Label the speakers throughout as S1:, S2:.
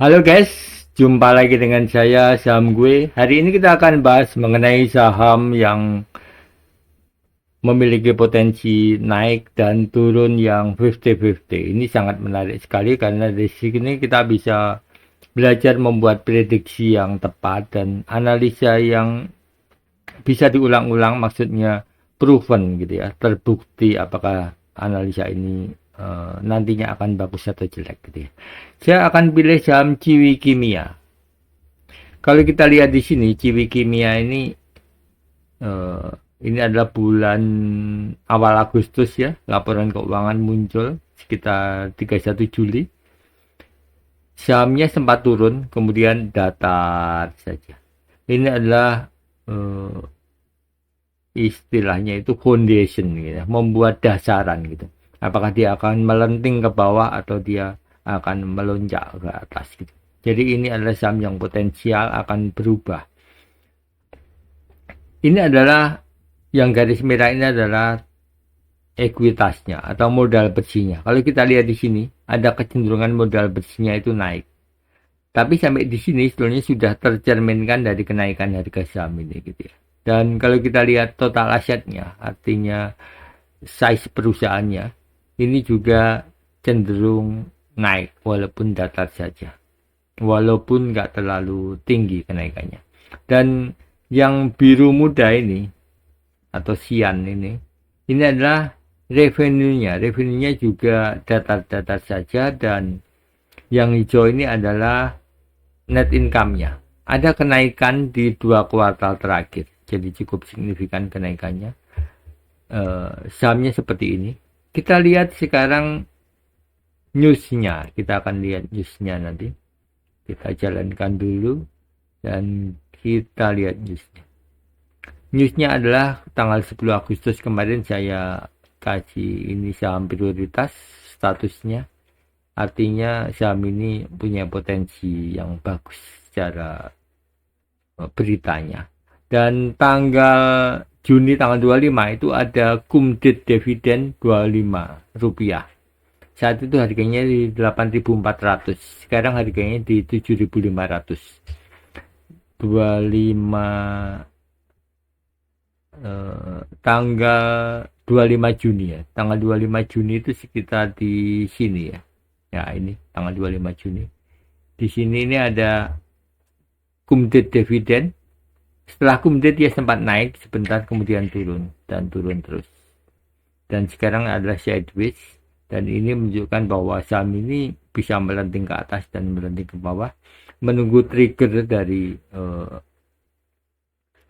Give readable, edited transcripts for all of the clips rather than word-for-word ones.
S1: Halo guys, jumpa lagi dengan saya Saham Gue. Hari ini kita akan bahas mengenai saham yang memiliki potensi naik dan turun yang 50-50. Ini sangat menarik sekali karena di sini kita bisa belajar membuat prediksi yang tepat dan analisa yang bisa diulang-ulang, maksudnya proven gitu ya, terbukti apakah analisa ini nantinya akan bagus atau jelek gitu ya. Saya akan pilih saham Ciwi Kimia. Kalau kita lihat di sini, Ciwi Kimia eh, ini adalah bulan awal Agustus ya, laporan keuangan muncul sekitar 31 Juli. Sahamnya sempat turun, kemudian datar saja. Ini adalah eh, istilahnya itu foundation gitu ya, membuat dasaran gitu. Apakah dia akan melenting ke bawah atau dia akan melonjak ke atas gitu. Jadi ini adalah saham yang potensial akan berubah. Ini adalah yang garis merah ini adalah ekuitasnya atau modal bersihnya. Kalau kita lihat di sini, ada kecenderungan modal bersihnya itu naik. Tapi sampai di sini sebetulnya sudah tercerminkan dari kenaikan harga saham ini gitu ya. Dan kalau kita lihat total asetnya, artinya size perusahaannya, ini juga cenderung naik walaupun datar saja. Walaupun nggak terlalu tinggi kenaikannya. Dan yang biru muda ini, atau sian ini adalah revenue-nya juga datar-datar saja, dan yang hijau ini adalah net income-nya. Ada kenaikan di 2 kuartal terakhir, jadi cukup signifikan kenaikannya. Sahamnya seperti ini. Kita lihat sekarang newsnya, kita akan lihat newsnya nanti. Kita jalankan dulu dan kita lihat newsnya. Newsnya adalah tanggal 10 Agustus kemarin saya kasih ini saham prioritas statusnya. Artinya saham ini punya potensi yang bagus secara beritanya. Dan tanggal Juni tanggal 25 itu ada kumdet dividen 25 rupiah. Saat itu harganya di 8.400, sekarang harganya di 7.500. 25 tanggal 25 Juni ya. Tanggal 25 Juni itu sekitar di sini ya. Ya, ini tanggal 25 Juni. Di sini ini ada kumdet dividen. Setelah kumdet dia sempat naik sebentar, kemudian turun dan turun terus. Dan sekarang adalah sideways, dan ini menunjukkan bahwa saham ini bisa melenting ke atas dan melenting ke bawah, menunggu trigger dari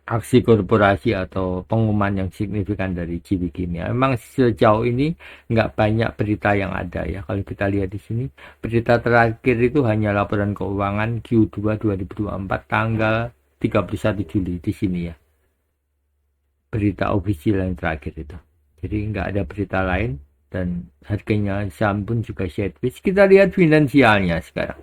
S1: aksi korporasi atau pengumuman yang signifikan dari Ciwi Kimia. Memang sejauh ini nggak banyak berita yang ada ya. Kalau kita lihat di sini, berita terakhir itu hanya laporan keuangan Q2 2024 tanggal 31 Juli di sini ya. Berita ofisial yang terakhir itu. Jadi nggak ada berita lain, dan harganya saham pun juga sideways. Kita lihat finansialnya sekarang.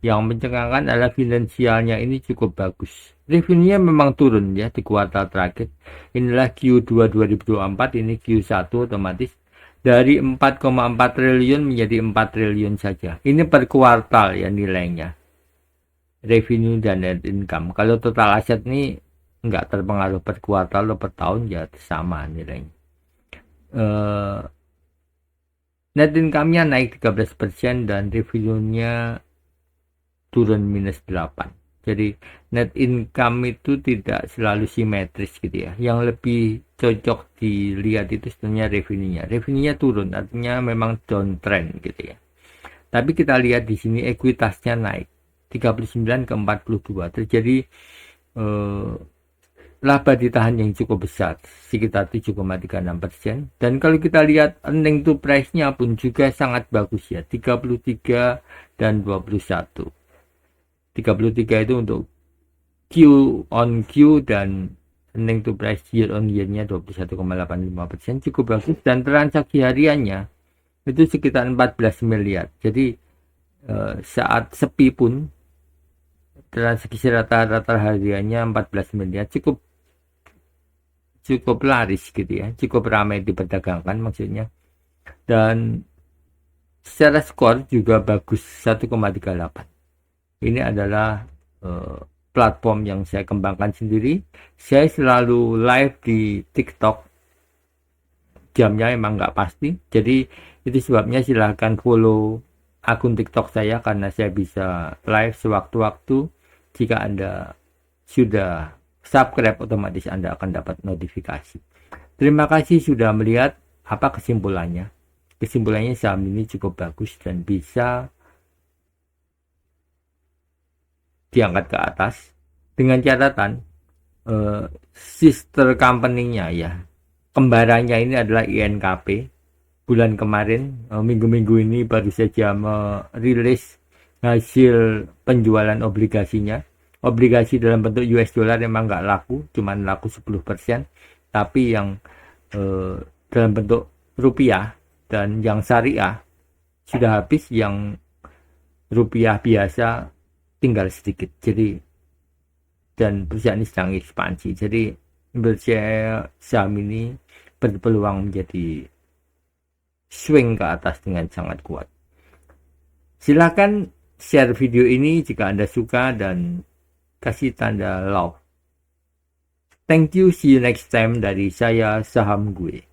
S1: Yang mencengangkan adalah finansialnya ini cukup bagus. Revenue-nya memang turun ya di kuartal terakhir. Inilah Q2 2024, ini Q1 otomatis dari 4,4 triliun menjadi 4 triliun saja. Ini per kuartal ya nilainya. Revenue dan net income. Kalau total aset ini nggak terpengaruh per kuartal atau per tahun, ya sama nilainya. Net income-nya naik 13% dan revenue-nya turun minus 8. Jadi net income itu tidak selalu simetris gitu ya. Yang lebih cocok dilihat itu sebenarnya revenue-nya. Revenue-nya turun, artinya memang downtrend gitu ya. Tapi kita lihat di sini ekuitasnya naik 39 ke 42. Terjadi laba ditahan yang cukup besar, sekitar 7,36%. Dan kalau kita lihat earning to price-nya pun juga sangat bagus ya, 33 dan 21. 33 itu untuk Q on Q, dan earning to price year on year-nya 21,85%, cukup bagus. Dan transaksi hariannya itu sekitar 14 miliar. Jadi saat sepi pun transaksi rata-rata hariannya 14 miliar, cukup laris gitu ya, cukup ramai diperdagangkan maksudnya. Dan secara skor juga bagus 1,38. Ini adalah platform yang saya kembangkan sendiri. Saya selalu live di TikTok, jamnya emang nggak pasti, jadi itu sebabnya silahkan follow akun TikTok saya, karena saya bisa live sewaktu-waktu. Jika Anda sudah subscribe, otomatis Anda akan dapat notifikasi. Terima kasih sudah melihat. Apa kesimpulannya? Kesimpulannya saham ini cukup bagus dan bisa diangkat ke atas, dengan catatan sister company-nya, ya, kembarannya ini adalah INKP. Bulan kemarin, minggu-minggu ini baru saja merilis hasil penjualan obligasinya. Obligasi dalam bentuk US dollar memang nggak laku, cuman laku 10%, tapi yang dalam bentuk rupiah dan yang syariah sudah habis, yang rupiah biasa tinggal sedikit. Jadi, dan perusahaan ini sedang ekspansi. Jadi menurut saya saham ini berpeluang menjadi swing ke atas dengan sangat kuat. Silakan share video ini jika Anda suka dan kasih tanda love. Thank you, see you next time dari saya, Saham Gue.